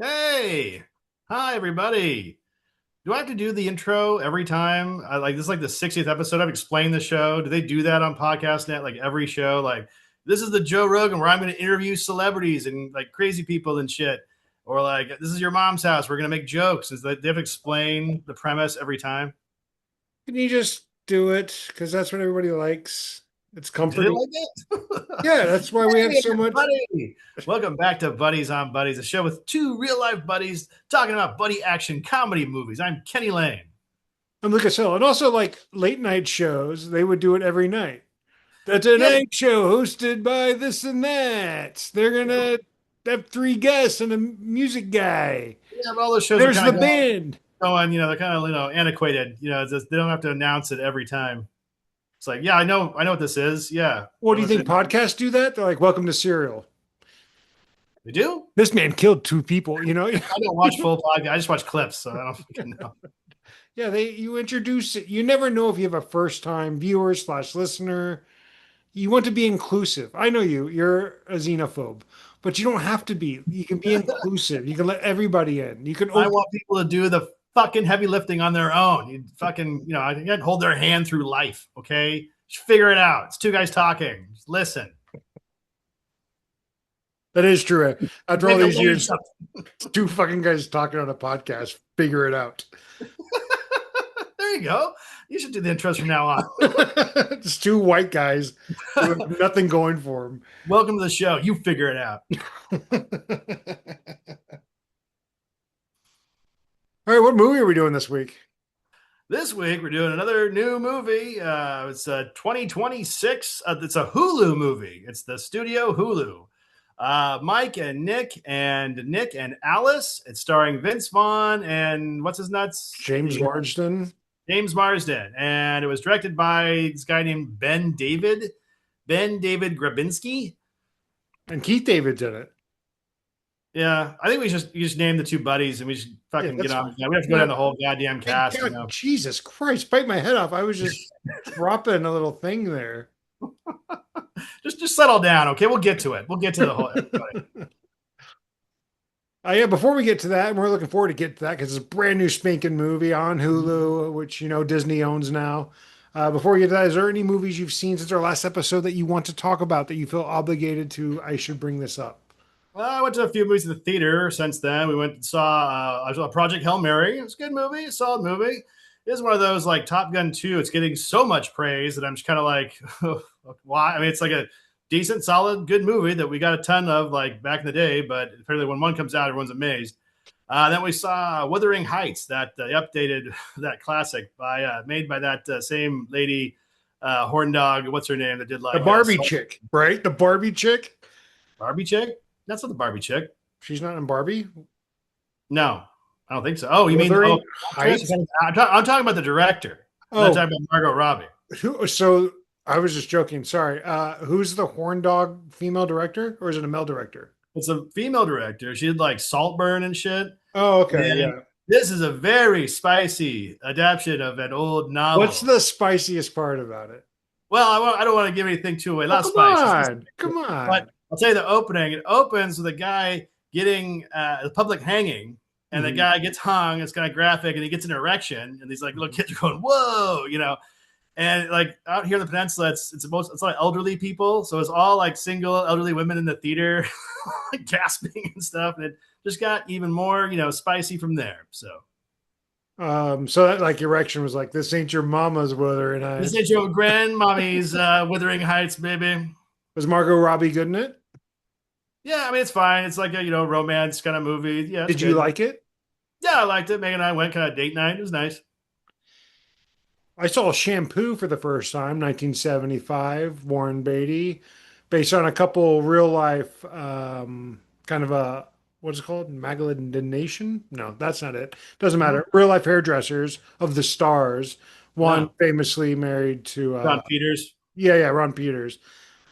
Hey, hi everybody. Do I have to do the intro every time? Like this is like the 60th episode. I've explained the show. Do they do that on Podcast Net? Like every show, like this is the Joe Rogan where I'm going to interview celebrities and like crazy people and shit. Or like this is your mom's house. We're going to make jokes. Is that they have to explain the premise every time? Can you just do it? Because that's what everybody likes. It's Do they comforting. like it? Yeah, that's why we have Hey so much. everybody. Welcome back to Buddies on Buddies, a show with two real life buddies talking about buddy action comedy movies. I'm Kenny Lane. I'm Lucas Hill. And also, like late night shows, they would do it every night. That's a Yeah, night show hosted by this and that. They're gonna have three guests and a music guy. yeah, but all those shows are There's kind the of band. going, they're kind of, antiquated. They don't have to announce it every time. It's like, yeah, I know what this is. Yeah. What do you think podcasts do that? They're like, welcome to Serial. They do? This man killed two people, you know? I don't watch full podcast. I just watch clips, so I don't fucking know. Yeah, you introduce it. You never know if you have a first time viewer slash listener. You want to be inclusive. I know you're a xenophobe, but you don't have to be. You can be inclusive. You can let everybody in. You can I open. want people to do the fucking heavy lifting on their own. You fucking, I can hold their hand through life, okay? Just figure it out. It's two guys talking. Just listen. That is true. After all Maybe these learn years, something. two fucking guys talking on a podcast, figure it out. There you go. You should do the intros from now on. It's two white guys who have nothing going for Welcome to the show. You figure it out. them. All right, what movie are we doing this week? This week we're doing another new movie. It's 2026. It's a Hulu movie. It's the studio Hulu. Mike and Nick and Alice. It's starring Vince Vaughn and what's his nuts? James Marsden James Marsden. And it was directed by this guy named Ben David Grabinski. and Keith David's in it. Yeah, I think you just name the two buddies and we should Yeah, fucking get that's on. fine. Yeah, we have to go You down know, the whole goddamn thank cast. God, Jesus Christ, bite my head off. I was just dropping a little thing there. Just settle down, okay? We'll get to it. We'll get to the whole. Yeah, before we get to that, and we're looking forward to get to that because it's a brand new spanking movie on Hulu, which Disney owns now. Before we get to that, is there any movies you've seen since our last episode that you want to talk about that you feel obligated to? I should bring this up. Well, I went to a few movies in the theater since then. We went and saw I saw Project Hail Mary. It was a good movie, a solid movie. It's one of those like Top Gun 2. It's getting so much praise that I'm just kind of like, why? I mean, it's like a decent, solid, good movie that we got a ton of like back in the day, but apparently when one comes out, everyone's amazed. Then we saw Wuthering Heights, that updated that classic by made by that same lady, Horn Dog. What's her name that did The like Barbie chick, right? The Barbie chick. Barbie chick? That's not the Barbie chick. She's not in Barbie. No, I don't think so. Oh, you mean Wuthering Heights. I'm talking about the director. I'm not Oh, talking about Margot Robbie. so I was just joking. Sorry. Who's the horn dog female director, or is it a male director? It's a female director. She did like Saltburn and shit. Oh, okay, And yeah. this is a very spicy adaptation of an old What's novel. the spiciest part about it? Well, I don't want to give anything too away. Oh, Not come spicy, on. Come but on. I'll tell you the opening. It opens with a guy getting the public hanging, and the Mhm. guy gets hung. It's kind of graphic, and he gets an erection, and these like little kids are going, "Whoa!" And like out here in the peninsula, it's like elderly people, so it's all like single elderly women in the theater, like gasping and stuff, and it just got even more spicy from there. So So that like erection was like, this ain't your mama's wuthering this heights. is your grandmommy's Wuthering Heights, baby. Was Margot Robbie good in it? Yeah, I mean it's fine. It's like a romance kind of movie. Yeah, it's Did you good. like it? Yeah, I liked it. Megan and I went kind of date night. It was nice. I saw Shampoo for the first time, 1975, Warren Beatty, based on a couple real life, kind of a, what's it called? Magellan? No, that's not it. Doesn't Mhm. matter. Real life hairdressers of the stars. One No, famously married to, John Peters. yeah, Ron Peters.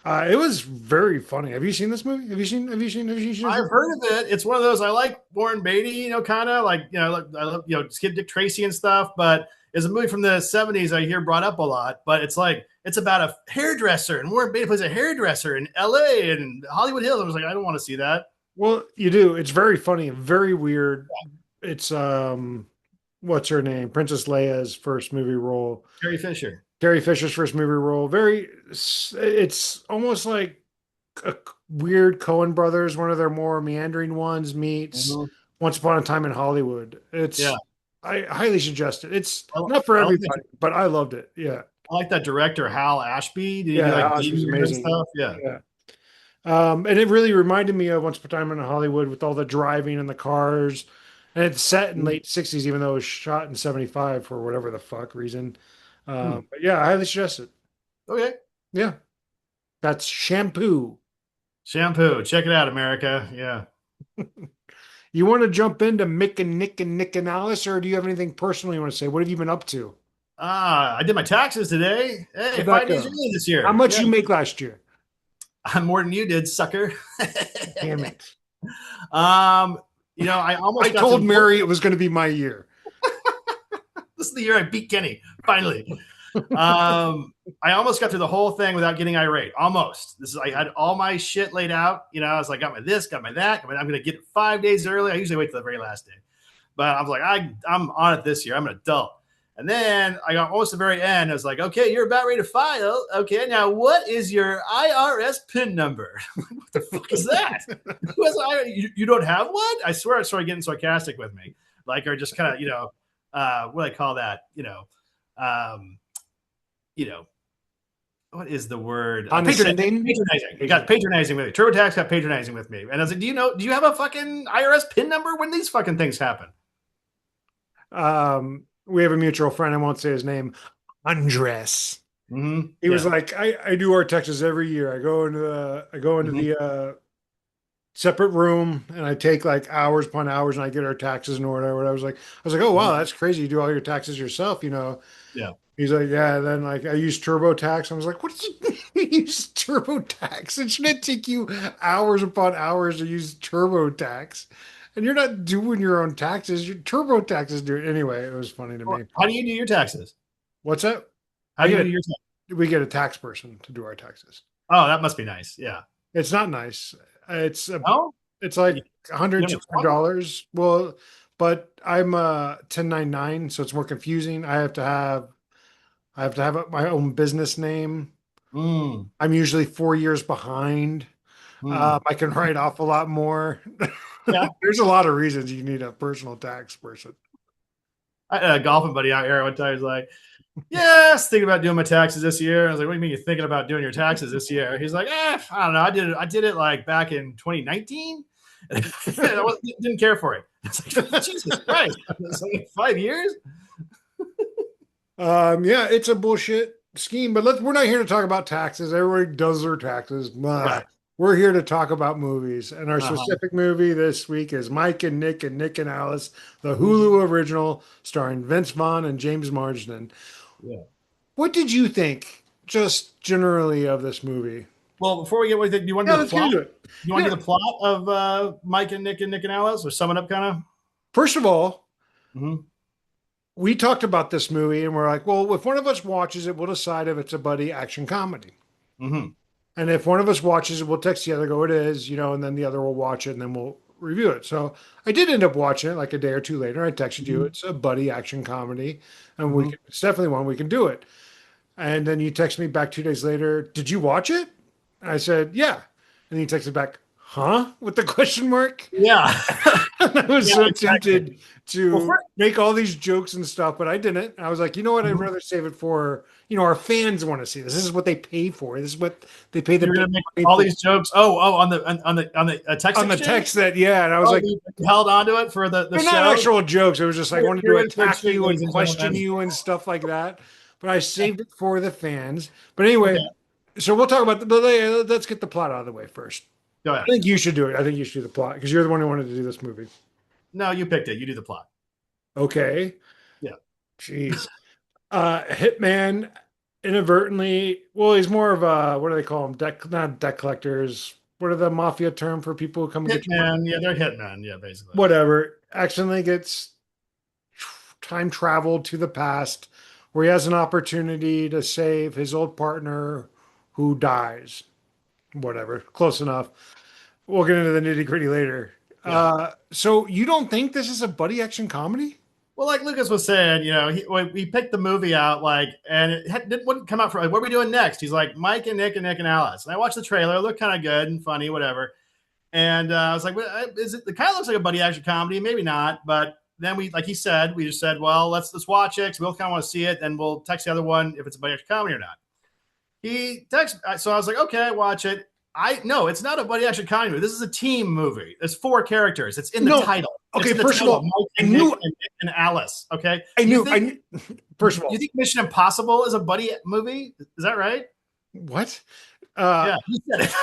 It was very funny. Have you seen this movie? Have you seen this I've movie? heard of it. It's one of those I like Warren Beatty, kind of like I love Skip Dick Tracy and stuff. But it's a movie from the '70s I hear brought up a lot. But it's like it's about a hairdresser, and Warren Beatty plays a hairdresser in L.A. and Hollywood Hills. I was like, I don't want to see that. Well, you do. It's very funny and very weird. It's what's her name? Princess Leia's first movie role. Carrie Fisher. Carrie Fisher's first movie role. It's almost like a weird Coen Brothers, one of their more meandering ones meets Mhm. Once Upon a Time in Hollywood. Yeah, I highly suggest it. It's I, not for I like that. everybody, but I loved it. Yeah. I like that director Hal Ashby. Did he do Yeah, like Oz was Baby and amazing. stuff? Yeah. Yeah. And it really reminded me of Once Upon a Time in Hollywood with all the driving and the cars. And it's set in Mhm. late 60s, even though it was shot in 75 for whatever the fuck reason. Hmm. But yeah, I highly suggest it. Okay. Yeah. That's Shampoo. Shampoo. Check it out, America. Yeah. You want to jump into Mick and Nick and Nick and Alice, or do you have anything personal you want to say? What have you been up to? I did my taxes today. Hey, How'd that 5 days go? early this How year. much Yeah. you make last year? I'm more than you did, sucker. Damn it. um, I I almost got to told the whole, Mary it was going to be my year. this is the year I beat Kenny, finally. I almost got through the whole thing without getting irate. Almost. I had all my shit laid out. I was like, got my this, got my that. I'm gonna get it 5 days early. I usually wait till the very last day. But I was like, I'm on it this year. I'm an adult. And then I got almost the very end. I was like, okay, you're about ready to file. Okay, now what is your IRS PIN number? What the fuck is that? You don't have one? I swear I started getting sarcastic with me. Like, or just kind of, what do I call that? Um, you know, what is the word? Condescending. Patronizing. It got patronizing with me. TurboTax got patronizing with me. And I was like, do you have a fucking IRS PIN number? When these fucking things happen? We have a mutual friend. I won't say his name. Andres. Mm-hmm. He was Yeah. like, I do our taxes every year. I go into Mm-hmm. the separate room and I take like hours upon hours and I get our taxes in order. I was like, oh Mm-hmm. wow, that's crazy. You do all your taxes yourself. Yeah. He's like, yeah. And then like I use TurboTax. I was like, what do you use TurboTax? It shouldn't take you hours upon hours to use TurboTax. And you're not doing your own taxes. Your TurboTax is doing anyway. It was funny to me. How do you do your taxes? What's that? How I do you get do it. your taxes? We get a tax person to do our taxes. Oh, that must be nice. Yeah. It's not nice. It's a, Oh, it's you, like 100, you have two a hundred problem? dollars. Well, but I'm 1099, so it's more confusing. I have to have my own business name. Mm, I'm usually 4 years behind. mm. I can write off a lot more. Yeah. There's a lot of reasons you need a personal tax person. I had a golfing buddy out here one time. He's like, yes, thinking about doing my taxes this year. I was like, what do you mean you're thinking about doing your taxes this year? He's like, I don't know. I did it like back in 2019. Didn't care for it. It's like, Jesus Christ. It's like 5 years? Yeah, it's a bullshit scheme, but we're not here to talk about taxes. Everybody does their taxes. Blah. Right. We're here to talk about movies. And our Uh-huh. specific movie this week is Mike and Nick and Alice, the Hulu original starring Vince Vaughn and James Marsden. Yeah. What did you think, just generally, of this movie? Well, before we get with it, do you want to Yeah, do the let's get plot? into it. You want to Yeah. do the plot of Mike and Nick and Alice, or sum it up kind of? First of all, Mm-hmm. we talked about this movie and we're like, well, if one of us watches it, we'll decide if it's a buddy action comedy. Mm-hmm. And if one of us watches it, we'll text the other, go, it is, and then the other will watch it and then we'll review it. So I did end up watching it like a day or two later. I texted you, Mm-hmm. it's a buddy action comedy, and Mm-hmm. it's definitely one we can do it. And then you text me back 2 days later, did you watch it? And I said, yeah. And you texted back, huh? With the question mark. Yeah. I was Yeah, so exactly. tempted Well, to first, make all these jokes and stuff, but I didn't. I was like, you know what? I'd Mhm. rather save it for, our fans want to see this. This is what they pay for. This is what they pay the you're big gonna make money all for. these jokes. Oh, on the text On the exchange. text that, yeah. And I was Oh, like, you held on to it for the they're not show. actual jokes. It was just like, I wanted to You're in for a attack treat, you ladies and and question gentlemen. you and stuff like that. But I saved it for the fans. But anyway, Okay, so we'll talk about but let's get the plot out of the way first. go I ahead. think you should do it. I think you should do the plot because you're the one who wanted to do this movie. No, you picked it. You do the plot. Okay. Yeah. Jeez. Hitman inadvertently, well, he's more of a, what do they call them? Not debt collectors. What are the mafia term for people who come and get your money? Hitman. Yeah, they're hitmen. Yeah, basically. Whatever. Accidentally gets time traveled to the past where he has an opportunity to save his old partner who dies. Whatever. Close enough. we'll get into the nitty gritty later. Yeah. So you don't think this is a buddy action comedy? Well, like Lucas was saying, when we picked the movie out, like, and wouldn't come out for like, what are we doing next? He's like, Mike and Nick and Nick and Alice. And I watched the trailer, it looked kind of good and funny, whatever. And I was like, well, is it? It kind of looks like a buddy action comedy, maybe not. But then like he said, we just said, well, let's watch it. 'Cause we all kind of want to see it, and we'll text the other one if it's a buddy action comedy or not. He texted, so I was like, okay, watch it. No, it's not a buddy action comedy movie. This is a team movie. There's 4 characters. It's in the No. title. Okay, It's in the first of title, all, Mike I and knew Nick and Alice. Okay, I you knew I think knew first of all, you think Mission Impossible is a buddy movie? Is that right? what? Yeah, you said it.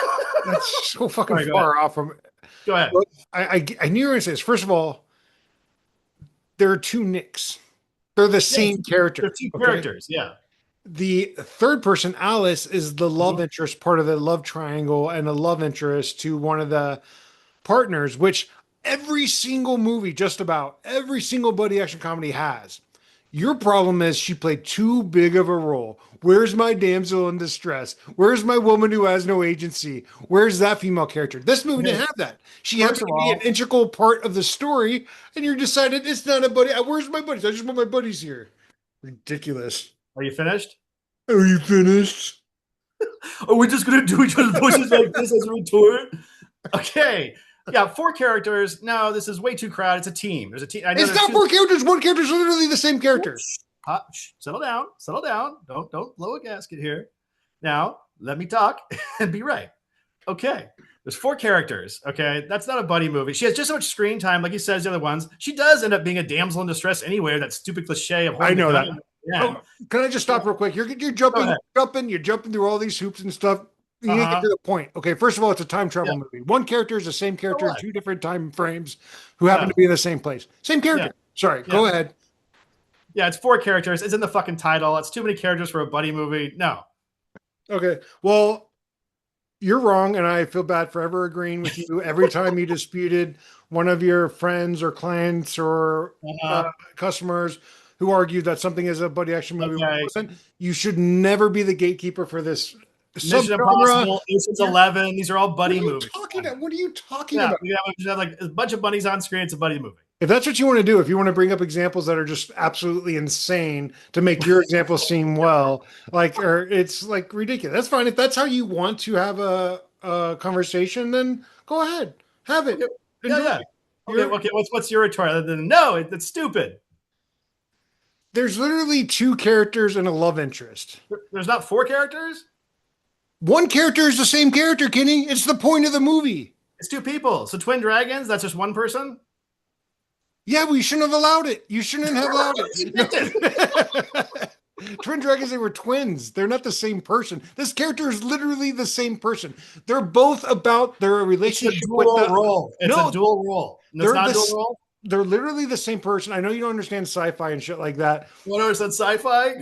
That's so fucking Sorry, far off from go ahead. Look, I knew you were going to say this. First of all, there are two Nicks. They're the same character. They're two okay? characters. Yeah. The third person, Alice, is the love Mhm. interest, part of the love triangle, and a love interest to one of the partners, which every single movie, just about every single buddy action comedy has. Your problem is she played too big of a role. Where's my damsel in distress? Where's my woman who has no agency? Where's that female character? This movie didn't have that. She First happened of to be all- an integral part of the story, and you decided it's not a buddy. Where's my buddies? I just want my buddies here. Ridiculous. Are you finished? Are you finished? Are we just gonna do each other's voices like this as a retort? Okay. Yeah, 4 characters. No, this is way too crowded. It's a team. There's a team. It's not 4 characters. One character is literally the same character. Settle down. Settle down. Don't blow a gasket here. Now, let me talk and be right. Okay. There's 4 characters. Okay. That's not a buddy movie. She has just so much screen time, like he says, the other ones. She does end up being a damsel in distress anyway. That stupid cliche of I know that. Yeah. Oh, can I just stop real quick? You're jumping through all these hoops and stuff. You need to get to the point. Okay, first of all, it's a time travel movie. One character is the same character in 2 different time frames who happen to be in the same place. Same character. Yeah. Sorry, go ahead. Yeah, it's 4 characters. It's in the fucking title. It's too many characters for a buddy movie. No. Okay, well, you're wrong, and I feel bad for ever agreeing with you. Every time you disputed one of your friends or clients or customers who argued that something is a buddy action movie, you should never be the gatekeeper for this. Mission Impossible, Ocean's 11. These are all buddy movies. What are you talking about? We have like a bunch of buddies on screen. It's a buddy movie. If that's what you want to do, if you want to bring up examples that are just absolutely insane to make your example seem or it's like ridiculous. That's fine. If that's how you want to have a conversation, then go ahead, have it. Yeah. Okay. What's your retort? Other than no, it's stupid. There's literally 2 characters and a love interest. There's not 4 characters. One character is the same character, Kenny. It's the point of the movie. It's 2 people. So twin dragons. That's just one person. Yeah, we shouldn't have allowed it. You shouldn't have allowed it. Twin dragons, they were twins. They're not the same person. This character is literally the same person. They're both about their relationship. It's a dual role. It's a dual role. It's not a dual role. They're literally the same person. I know you don't understand sci-fi and shit like that. You don't understand sci-fi?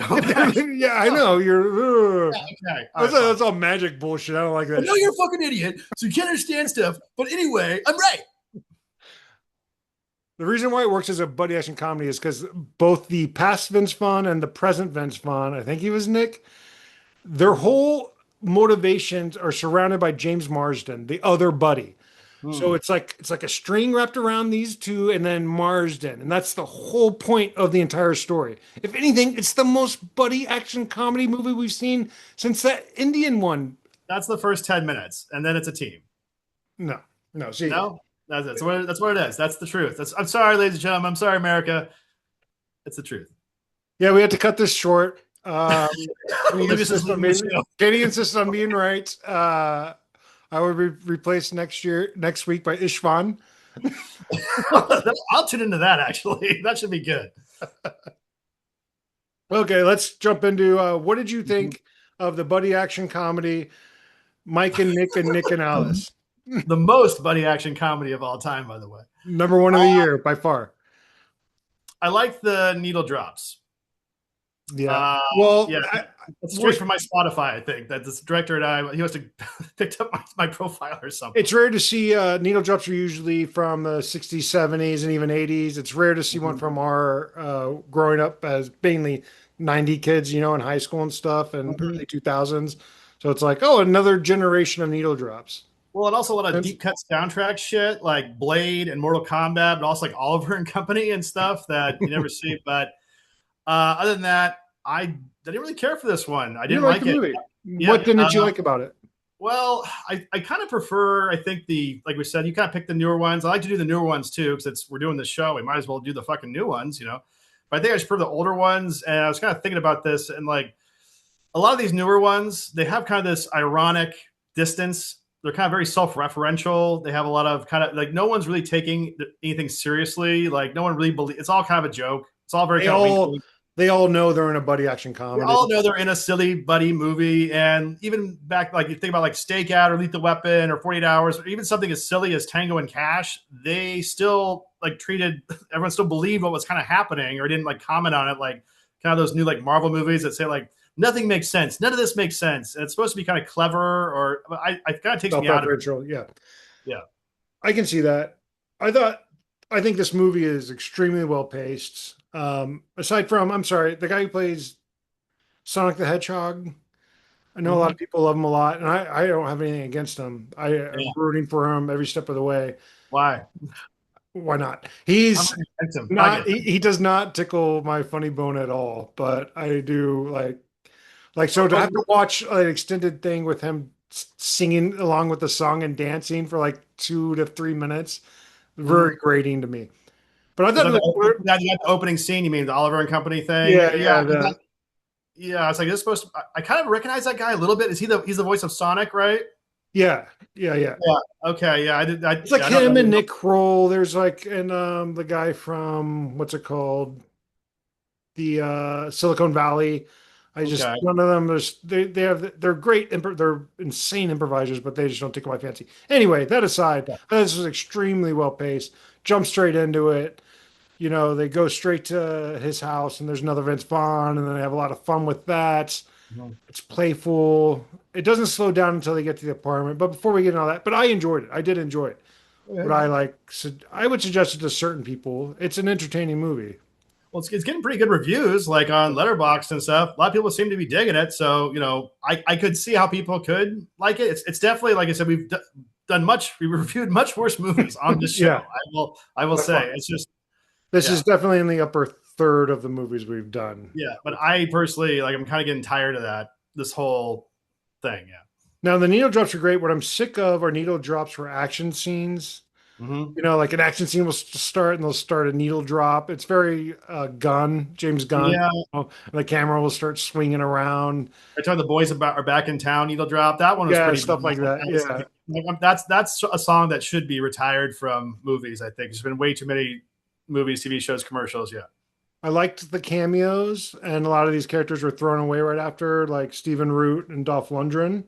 Yeah, I know. You're. Okay. That's all magic bullshit. I don't like that. I know you're a fucking idiot, so you can't understand stuff. But anyway, I'm right. The reason why it works as a buddy action comedy is because both the past Vince Vaughn and the present Vince Vaughn, I think he was Nick, their whole motivations are surrounded by James Marsden, the other buddy. So it's like a string wrapped around these 2 and then Marsden. And that's the whole point of the entire story. If anything, it's the most buddy action comedy movie we've seen since that Indian one. That's the first 10 minutes, and then it's a team. No. See, no, that's what it is. That's the truth. I'm sorry, ladies and gentlemen. I'm sorry, America. It's the truth. Yeah, we had to cut this short. Katie insists on being right. I would be replaced next week by Ishvan. I'll tune into that, actually. That should be good. Okay, let's jump into what did you think of the buddy action comedy Mike and Nick and Alice? The most buddy action comedy of all time, by the way. Number 1 of the year by far. I like the needle drops. Yeah. It's straight from my Spotify, I think. That this director and he must have picked up my profile or something. It's rare to see needle drops are usually from the 60s, 70s, and even 80s. It's rare to see one from our growing up as mainly 90 kids, in high school and stuff and early 2000s. So it's like, oh, another generation of needle drops. Well, and also a lot of And deep cut soundtrack shit like Blade and Mortal Kombat, but also like Oliver and Company and stuff that you never see. But other than that, I didn't really care for this one. I you didn't like the like it. movie. Yeah. What didn't you like about it? Well, I kind of prefer, I think like we said, you kind of pick the newer ones. I like to do the newer ones too, because we're doing the show. We might as well do the fucking new ones. But I think I just prefer the older ones. And I was kind of thinking about this, and like a lot of these newer ones, they have kind of this ironic distance. They're kind of very self-referential. They have a lot of kind of like no one's really taking anything seriously. Like no one really believes. It's all kind of a joke. It's all very They kind of wink, all wink. they all know they're in a buddy action We comedy. all know they're in a silly buddy movie, and even back like you think about like Stakeout or Lethal Weapon or 48 Hours, or even something as silly as Tango and Cash, they still like treated everyone still believed what was kind of happening or didn't like comment on it like kind of those new like Marvel movies that say like nothing makes sense, none of this makes sense, and it's supposed to be kind of clever or I kind of takes me out of it. Self-referential, yeah. Yeah, I can see that. I thought I think this movie is extremely well paced. Aside from, I'm sorry, the guy who plays Sonic the Hedgehog, I know a lot mm-hmm. of people love him a lot, and I don't have anything against him. I'm Yeah. rooting for him every step of the way. Why? Why not? I'm He's against him. Fuck not. it. He does not tickle my funny bone at all. But I do like so to have to watch an extended thing with him singing along with the song and dancing for like 2 to 3 minutes, Mm-hmm. very grating to me. But I Is thought that it the, was, you got the opening scene? You mean the Oliver and Company thing? yeah, Yeah, yeah, the yeah. It's like this supposed to. I kind of recognize that guy a little bit. Is he he's the voice of Sonic, right? yeah, yeah, yeah. Yeah. Okay. Yeah. I did. It's like Yeah. I don't him and know. Nick Kroll. There's like and the guy from what's it called? The Silicon Valley. I just Okay. none of them. They're great. They're insane improvisers, but they just don't tickle my fancy. Anyway, that aside, Yeah. this was extremely well paced. Jump straight into it. They go straight to his house, and there's another Vince Vaughn, and then they have a lot of fun with that. Mhm. It's playful. It doesn't slow down until they get to the apartment. But before we get into all that, but I enjoyed it. I did enjoy it. But Okay. I would suggest it to certain people. It's an entertaining movie. Well, it's getting pretty good reviews, like on Letterboxd and stuff. A lot of people seem to be digging it. So I could see how people could like it. It's definitely like I said, we reviewed much worse movies on this show. Yeah, I will by say far. it's just This yeah. is definitely in the upper third of the movies we've done. Yeah, but I personally like I'm kind of getting tired of this whole thing. Yeah. Now, the needle drops are great. What I'm sick of are needle drops for action scenes. Mm-hmm. Like an action scene will start and they'll start a needle drop. It's very James Gunn. Yeah. And the camera will start swinging around. I told the boys about are back in town. Needle drop. That one was Yeah, pretty stuff like that. Yeah. That's a song that should be retired from movies. I think there's been way too many movies, TV shows, commercials. Yeah. I liked the cameos, and a lot of these characters were thrown away right after, like Stephen Root and Dolph Lundgren.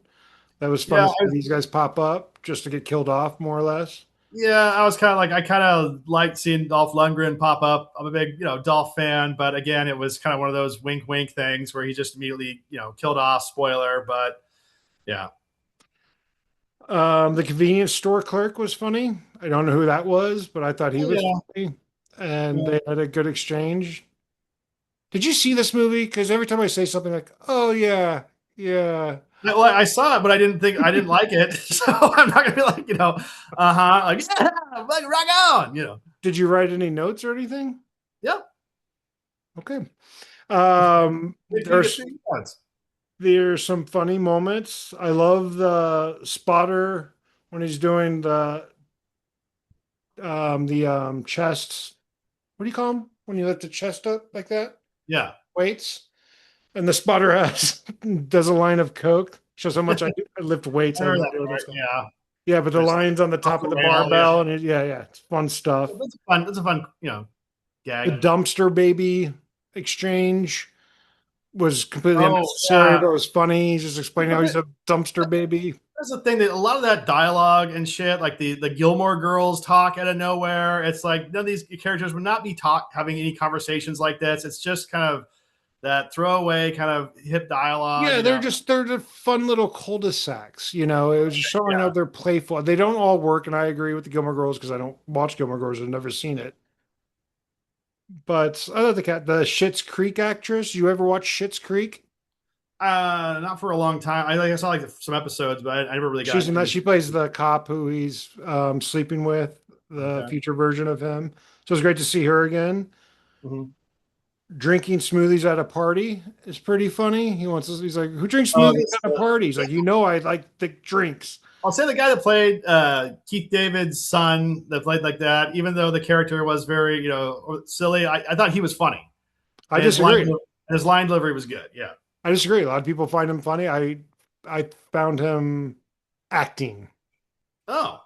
That was fun Yeah, to see these guys pop up just to get killed off, more or less. yeah, I was kind of like I kind of liked seeing Dolph Lundgren pop up. I'm a big Dolph fan, but again, it was kind of one of those wink wink things where he just immediately killed off. Spoiler, but yeah, The convenience store clerk was funny. I don't know who that was, but I thought he oh, was yeah, funny, and yeah. they had a good exchange. Did you see this movie? Because every time I say something like, "Oh yeah, yeah," Well, I saw it, but I didn't like it, so I'm not gonna be like like yeah, like, rock on. did you write any notes or anything? Yeah, Okay. you get There's three points. there's some funny moments. I love the spotter when he's doing the chest. What do you call them when you lift the chest up like that? Yeah, Weights. And the spotter has does a line of coke. Shows how much I lift weights. I I have remember no that idea what part. it's called. Yeah, Yeah, but the there's lines on the off top the of the rail. Yeah, barbell, and yeah, it's fun stuff. that's a fun. That's a fun The gag. dumpster baby exchange was completely Oh unnecessary, yeah. but it was funny. He's just explaining how he's a dumpster baby. That's the thing that a lot of that dialogue and shit, like the Gilmore Girls talk out of nowhere. It's like none of these characters would not be having any conversations like this. It's just kind of that throwaway kind of hip dialogue. Yeah, they're the fun little cul-de-sacs. It was just showing Yeah. how they're playful. They don't all work, and I agree with the Gilmore Girls because I don't watch Gilmore Girls. I've never seen it. But other than the Schitt's Creek actress, you ever watch Schitt's Creek? Not for a long time. I saw like some episodes, but I never really She's got in that. into. She plays the cop who he's sleeping with, the Okay. future version of him. So it's great to see her again. Mhm. Drinking smoothies at a party is pretty funny. He's like, who drinks Oh, smoothies at a party? He's like, I like thick drinks. I'll say the guy that played Keith David's son that played like that, even though the character was very, silly, I thought he was funny. I And disagree. his line delivery was good. Yeah. I disagree. A lot of people find him funny. I found him acting Oh,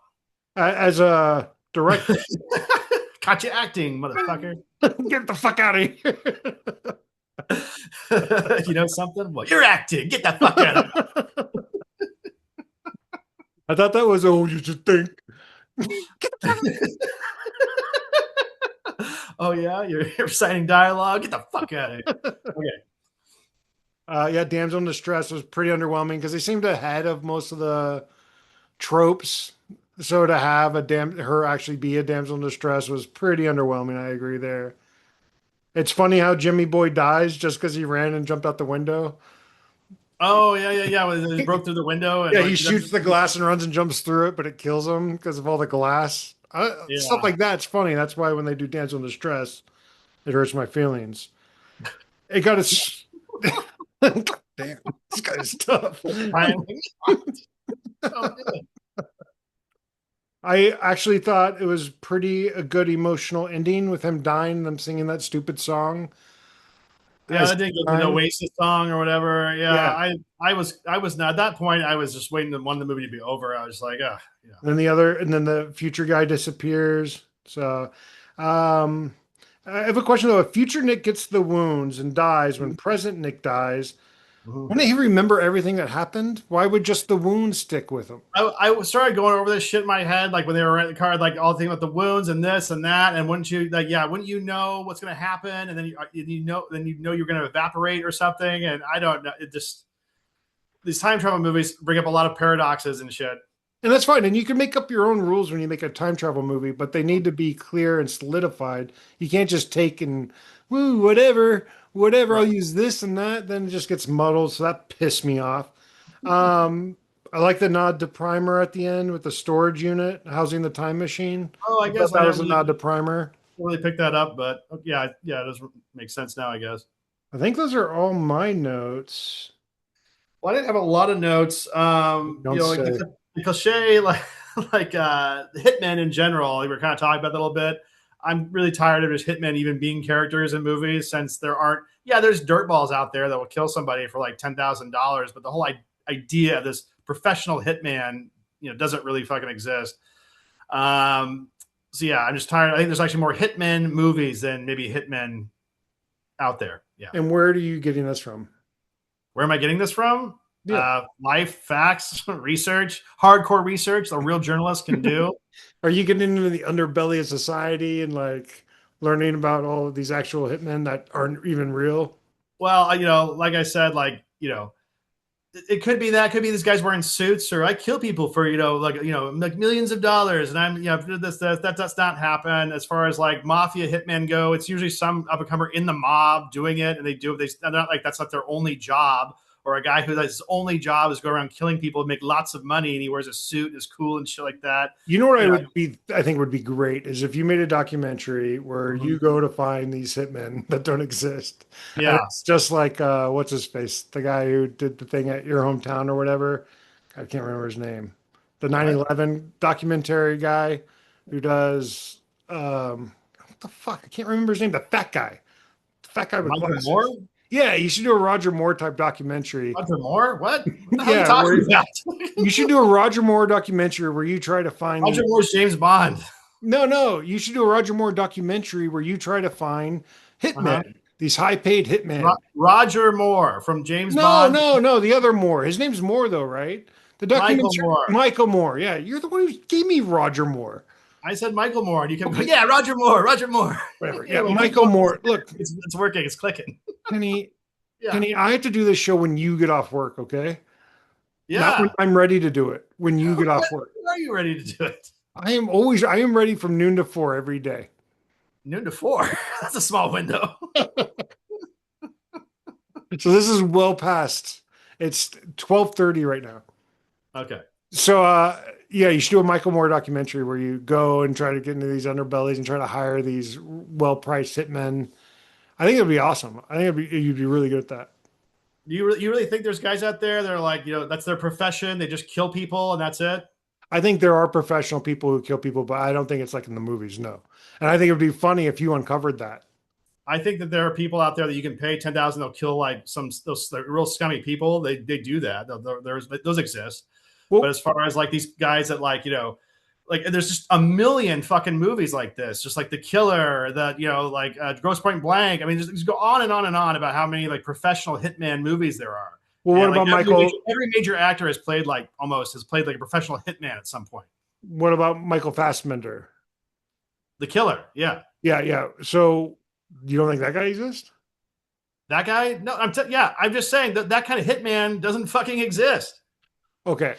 as a director. caught you acting, motherfucker. Get the fuck out of here. You know something? Well, you're acting. Get the fuck out of I thought that was, oh, you should think. here. Oh, yeah? You're reciting dialogue? Get the fuck out of here. Okay. Yeah, Damsel in Distress was pretty underwhelming because they seemed ahead of most of the tropes. So to have her actually be a damsel in distress was pretty underwhelming. I agree there. It's funny how Jimmy Boy dies just because he ran and jumped out the window. Oh, yeah, yeah, yeah. Well, he broke through the window and Yeah, he like, shoots the glass and runs and jumps through it, but it kills him because of all the glass. Stuff yeah. like that's funny. That's why when they do damsel in distress, it hurts my feelings. It got its. Damn, this guy is tough. Oh, good. I actually thought it was pretty a good emotional ending with him dying and them singing that stupid song Yeah, as I did get the time. Oasis song or whatever. Yeah, Yeah. I was not at that point. I was just waiting to want the movie to be over. I was like, yeah. And then the future guy disappears. So, um, I have a question though. If future Nick gets the wounds and dies when present Nick dies, Mhm. wouldn't he remember everything that happened? Why would just the wounds stick with him? I started going over this shit in my head, like when they were renting the car, like all thinking about the wounds and this and that, and wouldn't you like, yeah, wouldn't you know what's going to happen, and then then you know you're going to evaporate or something, and I don't know. It just these time travel movies bring up a lot of paradoxes and shit. And that's fine. And you can make up your own rules when you make a time travel movie, but they need to be clear and solidified. You can't just take and woo, whatever, Right. I'll use this and that. Then it just gets muddled. So that pissed me off. Um, I like the nod to Primer at the end with the storage unit housing the time machine. Oh, I I thought guess I that didn't was a really nod to Primer. pick that up, but yeah, yeah, it does make sense now, I guess. I think those are all my notes. Well, I didn't have a lot of notes. Don't Like say. the cliche, like hitmen in general. We were kind of talking about that a little bit. I'm really tired of just hitmen even being characters in movies since there aren't. Yeah, there's dirtballs out there that will kill somebody for like $10,000, but the whole idea of this professional hitman, doesn't really fucking exist. Um, so yeah, I'm just tired. I think there's actually more hitmen movies than maybe hitmen out there. Yeah. And where are you getting this from? Where am I getting this from? Yeah. Life, facts, research, hardcore research a real journalist can do. Are you getting into the underbelly of society and like learning about all of these actual hitmen that aren't even real? Well, like I said, it could be that. It could be these guys wearing suits, or I kill people for like millions of dollars, and I'm that does not happen. As far as like mafia hitmen go, it's usually some up and comer in the mob doing it, and they're not like that's not their only job. Or a guy who his only job is go around killing people, make lots of money, and he wears a suit and is cool and shit like that. You know what You know, I think would be great is if you made a documentary where you go to find these hitmen that don't exist. And yeah, it's just like what's his face? The guy who did the thing at your hometown or whatever. I can't remember his name. The what 9/11 documentary guy who does what the fuck? I can't remember his name. The fat guy. The fat guy with Michael Moore? glasses. Yeah, you should do a Roger Moore type documentary. Roger Moore? What the hell are you Yeah, talking where about? you should do a Roger Moore documentary where you try to find Roger these. Moore's James Bond. No, you should do a Roger Moore documentary where you try to find Uh-huh. hitmen, these high-paid hitmen. Roger Moore from James No, Bond. no, no, the other Moore. His name's Moore though, right? The Michael documentary, Moore. Michael Moore. Yeah, you're the one who gave me Roger Moore. I said Michael Moore, and you kept going, yeah, Roger Moore, Roger Moore. Whatever. Yeah, Anyway, Michael Moore. Look, it's working. It's clicking. Kenny, Yeah. Kenny, I have to do this show when you get off work, okay? Not when Yeah. I'm ready to do it. When you get off work. When are you ready to do it? I am ready from noon to 4 every day. Noon to 4. That's a small window. So this is well past It's 12:30 right now. Okay. So yeah, you should do a Michael Moore documentary where you go and try to get into these underbellies and try to hire these well-priced hitmen. I think it'd be awesome. I think you'd be really good at that. You really think there's guys out there that are like, that's their profession? They just kill people and that's it? I think there are professional people who kill people, but I don't think it's like in the movies, no. And I think it would be funny if you uncovered that. I think that there are people out there that you can pay 10,000. They'll kill like those like, real scummy people. They do that. There's those exist. But Well, as far as like these guys that like like there's just a million fucking movies like this, just like The Killer, that like Gross Point Blank. I mean, just go on and on and on about how many like professional hitman movies there are. well, And what like about Michael? every major actor has played like a professional hitman at some point. What about Michael Fassbender? The Killer, yeah. Yeah, yeah. So you don't think that guy exists? That guy? No, I'm just saying that kind of hitman doesn't fucking exist. Okay.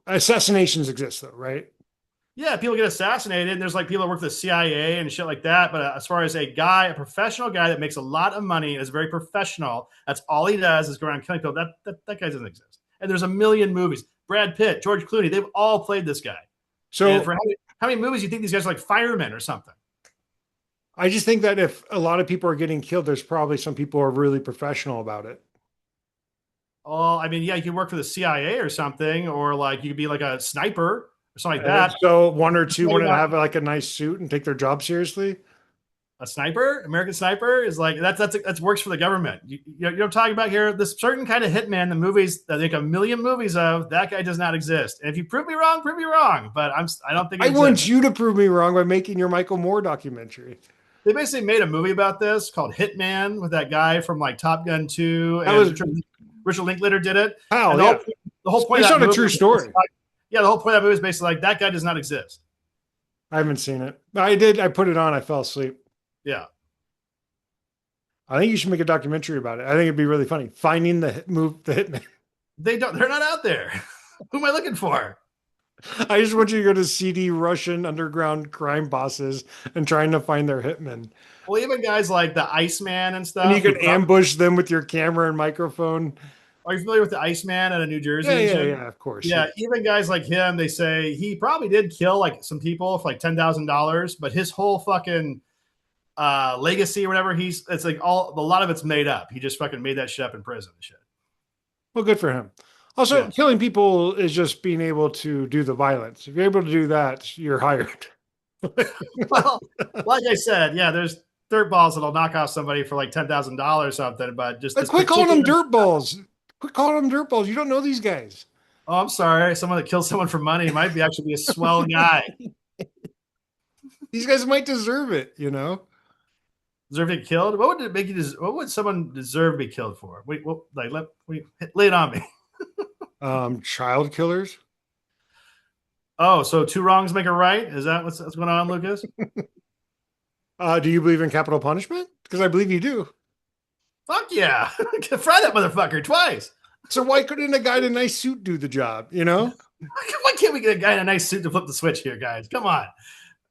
Assassinations exist though, right? Yeah, people get assassinated, and there's like people that work for the CIA and shit like that. But as far as a professional guy that makes a lot of money and is very professional, that's all he does is go around killing people. That guy doesn't exist. And there's a million movies. Brad Pitt, George Clooney, they've all played this guy. So And for how many movies do you think these guys are like firemen or something? I just think that if a lot of people are getting killed, there's probably some people who are really professional about it. Oh, I mean, yeah, you could work for the CIA or something, or like you could be like a sniper or something like that. So one or two want to Not have like a nice suit and take their job seriously. a sniper, American sniper, is like that's works for the government. You know what I'm talking about here? This certain kind of hitman, the movies that make a million movies of, that guy does not exist. And if you prove me wrong, prove me wrong. But I don't think I want you to prove me wrong by making your Michael Moore documentary. They basically made a movie about this called Hitman with that guy from like Top Gun 2, That and was Richard Linklater did it. Wow, And yeah. the whole point Based of that on a movie true is story. like, yeah, the whole point of that movie is basically like that guy does not exist. I haven't seen it. I did. I put it on. I fell asleep. Yeah. I think you should make a documentary about it. I think it'd be really funny. Finding the hitman. They're not out there. Who am I looking for? I just want you to go to seedy Russian underground crime bosses and trying to find their hitmen. Well, even guys like the Iceman and stuff. And you could ambush them with your camera and microphone. Are you familiar with the Iceman out of New Jersey? Yeah, of course. Yeah, even guys like him, they say he probably did kill like some people for like $10,000, but his whole fucking legacy or whatever, it's like a lot of it's made up. He just fucking made that shit up in prison and shit. Well, good for him. Also, Yeah. killing people is just being able to do the violence. If you're able to do that, you're hired. Well, like I said, yeah, there's dirt balls that'll knock off somebody for like $10,000 or something, but just this Quit calling them particular- dirt balls. Quit calling them dirt balls. You don't know these guys. Oh, I'm sorry. Someone that kills someone for money might be actually be a swell guy. These guys might deserve it, you know? Deserve to get killed? What would it make you? What would someone deserve to be killed for? Wait, lay it on me. Child killers. Oh, so two wrongs make a right? Is that what's going on, Lucas? Do you believe in capital punishment? Because I believe you do. Fuck yeah. Fry that motherfucker twice. So why couldn't a guy in a nice suit do the job, you know? Why can't we get a guy in a nice suit to flip the switch here, guys? Come on.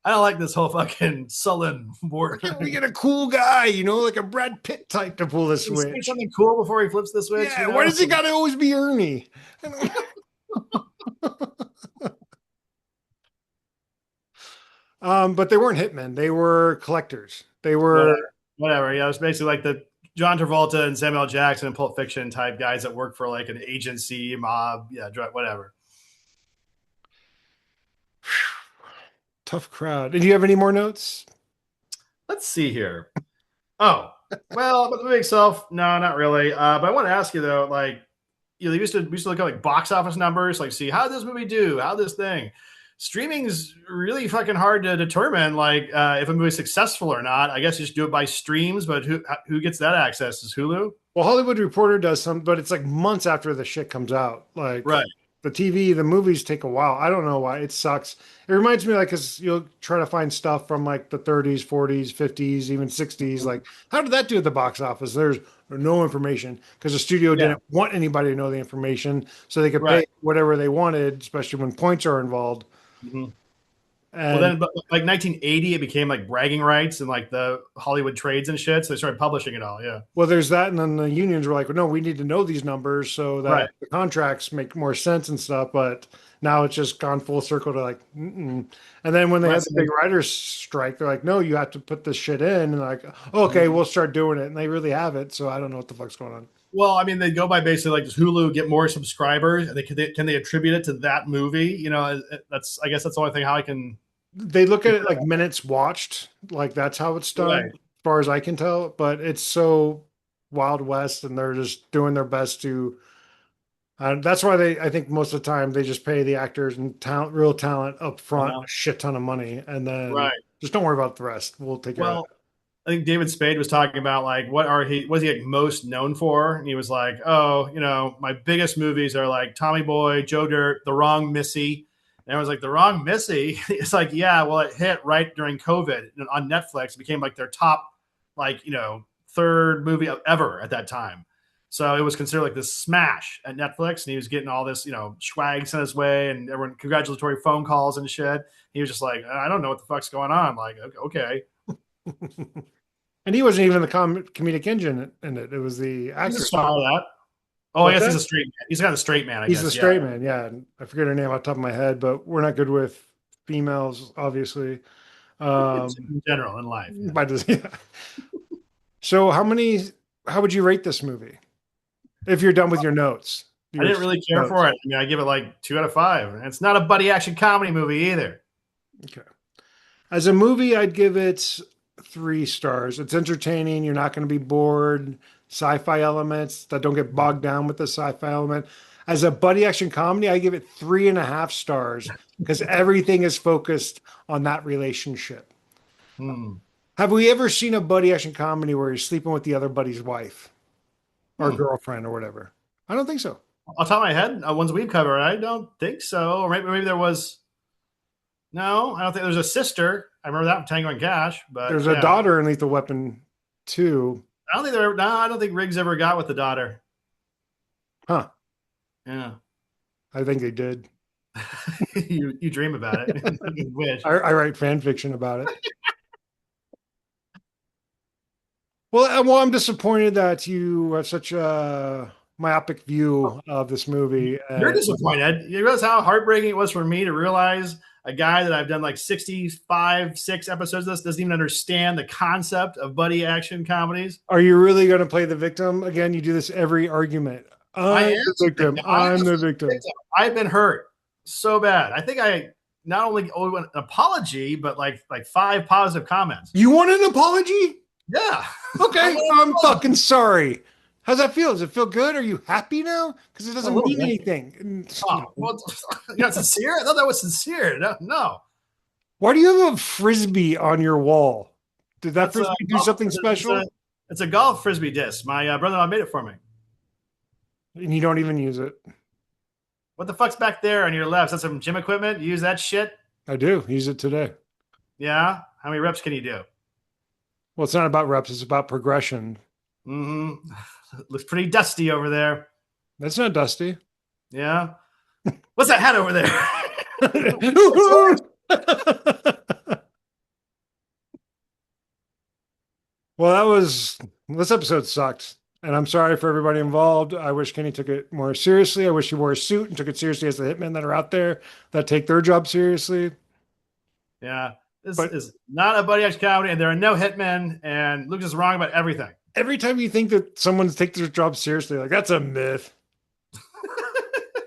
I don't like this whole fucking sullen board. Can't we get a cool guy, you know, like a Brad Pitt type to pull the Say switch? something cool before he flips the switch. Yeah, why does it got to always be Ernie? But they weren't hitmen. They were collectors. They were whatever. Yeah, it was basically like the John Travolta and Samuel Jackson and Pulp Fiction type guys that work for like an agency, mob, yeah, whatever. tough crowd. And do you have any more notes? Let's see here. Oh, well, about the movie itself, no, not really. But I want to ask you though, like, we used to look at like box office numbers, like see how did this movie do, how this thing. Streaming's really fucking hard to determine, like if a movie's successful or not. I guess you just do it by streams, but who gets that access? Is Hulu? Well, Hollywood Reporter does some, but it's like months after the shit comes out. Like, right. The TV, the movies take a while. I don't know why. It sucks. It reminds me, like, because you'll try to find stuff from like the 30s, 40s, 50s, even 60s. Like, how did that do at the box office? There's no information because the studio didn't want anybody to know the information, so they could pay whatever they wanted, especially when points are involved. Mm-hmm. Well, And then, but like 1980, it became like bragging rights and like the Hollywood trades and shit. So they started publishing it all. Yeah. well, there's that, and then the unions were like, well, no, we need to know these numbers so Right. that the contracts make more sense and stuff. But now it's just gone full circle to like, mm-mm. And then when they Right. had the big writers strike, they're like, no, you have to put this shit in, and like, okay, we'll start doing it, and they really have it. So I don't know what the fuck's going on. Well, I mean, they go by basically like, does Hulu get more subscribers? Can they attribute it to that movie? That's I guess that's the only thing how I can. They look at it like minutes watched, like that's how it's done, Right. as far as I can tell. But it's so Wild West, and they're just doing their best to. That's why I think most of the time they just pay the actors and talent, real talent up front, a shit ton of money, and then Right. just don't worry about the rest. We'll take care of Well, I think David Spade was talking about like what is he like most known for? And he was like, oh, my biggest movies are like Tommy Boy, Joe Dirt, The Wrong Missy. And everyone's like, The Wrong Missy? It's like, yeah, well, it hit right during COVID on Netflix. It became like their top, like, third movie ever at that time. So it was considered like this smash at Netflix. And he was getting all this, swag sent his way and everyone congratulatory phone calls and shit. He was just like, I don't know what the fuck's going on. I'm like, okay. it. And he wasn't even the comedic engine in it. It was the He's a actor. star of that. Oh, I What's guess he's that? a straight man. He's kind of a straight man, I He's the guess. Yeah. straight man. Yeah, and I forget her name off the top of my head, but we're not good with females, obviously. In general, in life. Yeah. By just, yeah. So how would you rate this movie if you're done with your notes? I didn't really care notes. for it. I mean, I give it like 2 out of 5. And it's not a buddy action comedy movie either. Okay. As a movie, I'd give it 3 stars. It's entertaining. You're not going to be bored. Sci-fi elements that don't get bogged down with the sci-fi element. As a buddy action comedy, I give it 3.5 stars because everything is focused on that relationship. Hmm. Have we ever seen a buddy action comedy where you're sleeping with the other buddy's wife or girlfriend or whatever? I don't think so. Off the top of my head, ones we've covered, I don't think so. Or maybe there was. No, I don't think there's a sister. I remember that from Tango and Cash, but There's a daughter in Lethal Weapon 2. I don't think there. No, I don't think Riggs ever got with the daughter. Huh. Yeah. I think they did. you dream about it. You wish. I write fan fiction about it. Well, I'm disappointed that you have such a myopic view of this movie. You're disappointed. You realize how heartbreaking it was for me to realize a guy that I've done like 65, 6 episodes of this doesn't even understand the concept of buddy action comedies. Are you really going to play the victim again? You do this every argument. I'm the victim. I'm the victim. I've been hurt so bad. I think I not only owe an apology, but like 5 positive comments. You want an apology? Yeah. Okay. I'm fucking sorry. How's that feel? Does it feel good? Are you happy now? Because it doesn't mean anything. Oh, well, you're not sincere? I thought that was sincere. No. Why do you have a frisbee on your wall? Did that frisbee do something special? It's a golf frisbee disc. My brother-in-law made it for me. And you don't even use it. What the fuck's back there on your left? Is that some gym equipment? You use that shit? I do. Use it today. Yeah? How many reps can you do? Well, it's not about reps. It's about progression. Mm-hmm. Looks pretty dusty over there. That's not dusty. Yeah? What's that hat over there? Well, this episode sucked. And I'm sorry for everybody involved. I wish Kenny took it more seriously. I wish he wore a suit and took it seriously as the hitmen that are out there that take their job seriously. Yeah. This is not a buddy action comedy, and there are no hitmen, and Luke is wrong about everything. Every time you think that someone's taking their job seriously, like that's a myth.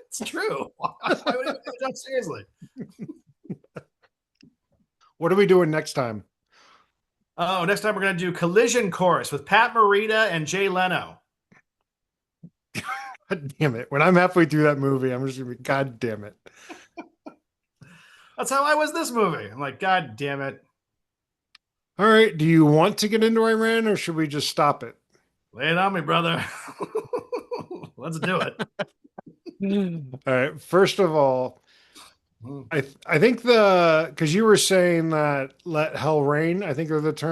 It's true. Why would he take their job seriously? What are we doing next time? Oh, next time we're going to do Collision Course with Pat Morita and Jay Leno. God damn it. When I'm halfway through that movie, I'm just going to be, God damn it. That's how I was this movie. I'm like, God damn it. All right. Do you want to get into Iran or should we just stop it? Lay it on me, brother. Let's do it. All right. First of all, I think because you were saying that let hell rain, I think are the term.